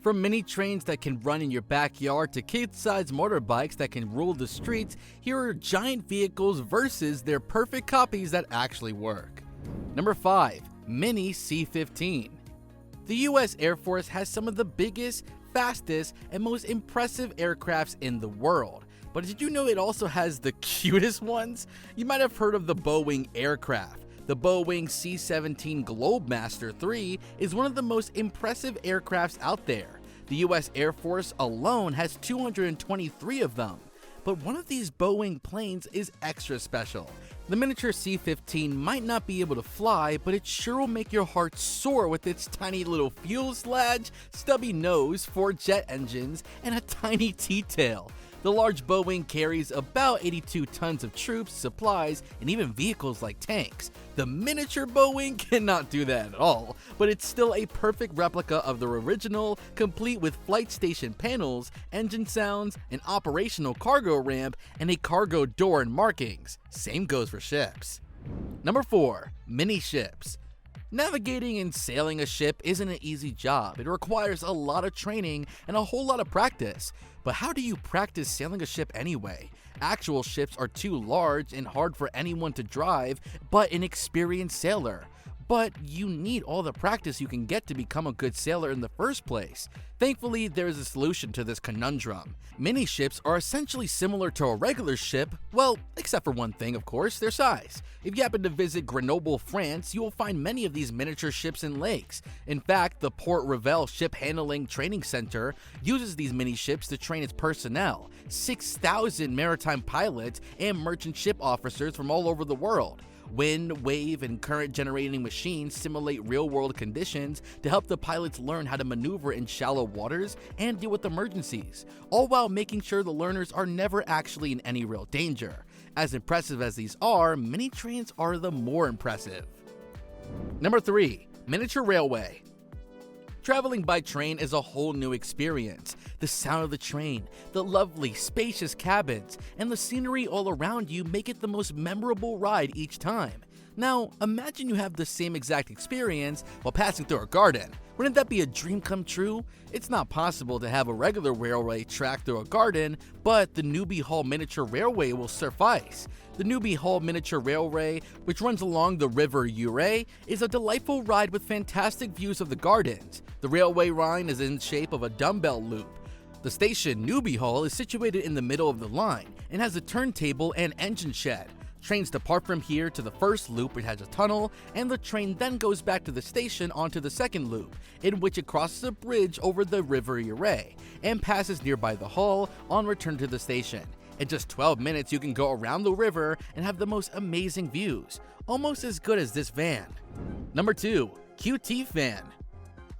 From mini trains that can run in your backyard to kid-sized motorbikes that can rule the streets, here are giant vehicles versus their perfect copies that actually work. Number 5. Mini C-15. The US Air Force has some of the biggest, fastest, and most impressive aircrafts in the world. But did you know it also has the cutest ones? You might have heard of the Boeing aircraft. The Boeing C-17 Globemaster III is one of the most impressive aircrafts out there. The US Air Force alone has 223 of them. But one of these Boeing planes is extra special. The miniature C-15 might not be able to fly, but it sure will make your heart soar with its tiny little fuselage, stubby nose, 4 jet engines, and a tiny T-tail. The large Boeing carries about 82 tons of troops, supplies, and even vehicles like tanks. The miniature Boeing cannot do that at all, but it's still a perfect replica of the original, complete with flight station panels, engine sounds, an operational cargo ramp, and a cargo door and markings. Same goes for ships. Number 4. Mini ships. Navigating and sailing a ship isn't an easy job. It requires a lot of training and a whole lot of practice. But how do you practice sailing a ship anyway? Actual ships are too large and hard for anyone to drive but an experienced sailor. But you need all the practice you can get to become a good sailor in the first place. Thankfully, there is a solution to this conundrum. Mini ships are essentially similar to a regular ship, well, except for one thing, of course, their size. If you happen to visit Grenoble, France, you will find many of these miniature ships in lakes. In fact, the Port Revel Ship Handling Training Center uses these mini ships to train its personnel, 6,000 maritime pilots and merchant ship officers from all over the world. Wind, wave, and current generating machines simulate real-world conditions to help the pilots learn how to maneuver in shallow waters and deal with emergencies, all while making sure the learners are never actually in any real danger. As impressive as these are, mini trains are the more impressive. Number 3. Miniature railway. Traveling by train is a whole new experience. The sound of the train, the lovely, spacious cabins, and the scenery all around you make it the most memorable ride each time. Now, imagine you have the same exact experience while passing through a garden. Wouldn't that be a dream come true? It's not possible to have a regular railway track through a garden, but the Newby Hall Miniature Railway will suffice. The Newby Hall Miniature Railway, which runs along the River Uray, is a delightful ride with fantastic views of the gardens. The railway line is in shape of a dumbbell loop. The station, Newby Hall, is situated in the middle of the line and has a turntable and engine shed. Trains depart from here to the first loop, which has a tunnel, and the train then goes back to the station onto the second loop, in which it crosses a bridge over the River Uray and passes nearby the hall on return to the station. In just 12 minutes, you can go around the river and have the most amazing views, almost as good as this van. Number 2. QT van.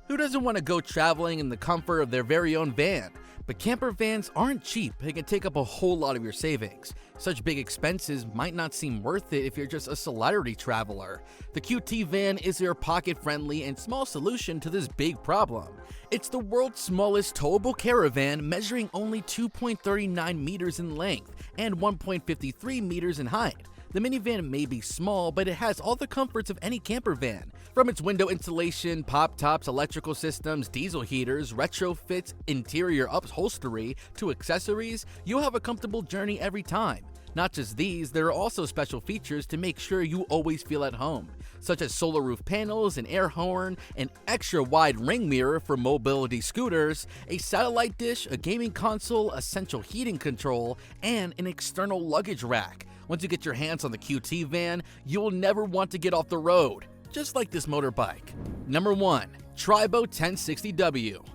Who doesn't want to go traveling in the comfort of their very own van? But camper vans aren't cheap. They can take up a whole lot of your savings. Such big expenses might not seem worth it if you're just a celebrity traveler. The QT van is your pocket-friendly and small solution to this big problem. It's the world's smallest towable caravan, measuring only 2.39 meters in length and 1.53 meters in height. The minivan may be small, but it has all the comforts of any camper van. From its window insulation, pop-tops, electrical systems, diesel heaters, retrofits, interior upholstery, to accessories, you'll have a comfortable journey every time. Not just these, there are also special features to make sure you always feel at home, such as solar roof panels, an air horn, an extra wide ring mirror for mobility scooters, a satellite dish, a gaming console, a central heating control, and an external luggage rack. Once you get your hands on the QT van, you'll never want to get off the road, just like this motorbike. Number 1. Tribo 1060W.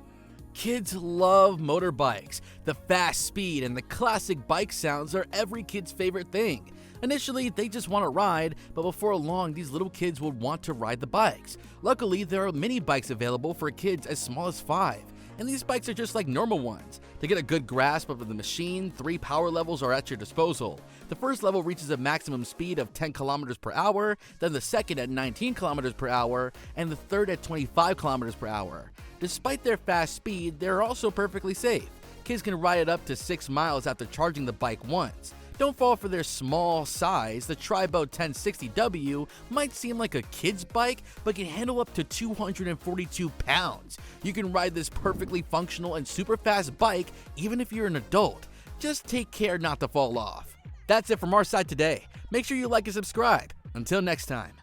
Kids love motorbikes. The fast speed and the classic bike sounds are every kid's favorite thing. Initially, they just want to ride, but before long, these little kids will want to ride the bikes. Luckily, there are mini bikes available for kids as small as 5. And these bikes are just like normal ones. To get a good grasp of the machine, 3 power levels are at your disposal. The first level reaches a maximum speed of 10 kilometers per hour, then the second at 19 kilometers per hour, and the third at 25 kilometers per hour. Despite their fast speed, they're also perfectly safe. Kids can ride it up to 6 miles after charging the bike once. Don't fall for their small size. The Tri-Boat 1060W might seem like a kid's bike, but can handle up to 242 pounds. You can ride this perfectly functional and super fast bike even if you're an adult. Just take care not to fall off. That's it from our side today. Make sure you like and subscribe. Until next time.